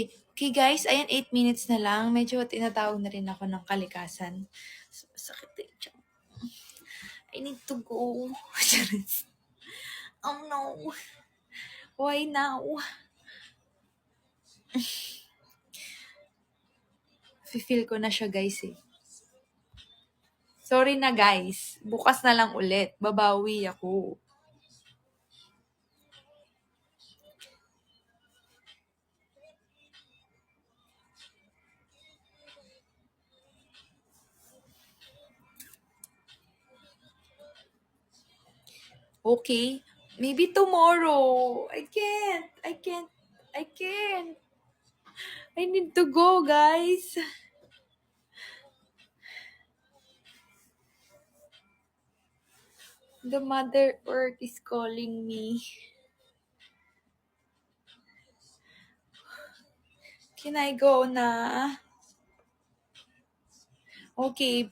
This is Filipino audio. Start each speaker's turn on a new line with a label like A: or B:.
A: Okay guys, ayan 8 minutes na lang. Medyo tinatawag na rin ako ng kalikasan. Sakit eh. I need to go. Oh no. Why now? Feel ko na siya guys eh. Sorry na guys. Bukas na lang ulit. Babawi ako. Okay. Maybe tomorrow. I can't. I need to go, guys. The Mother Earth is calling me. Can I go na? Okay.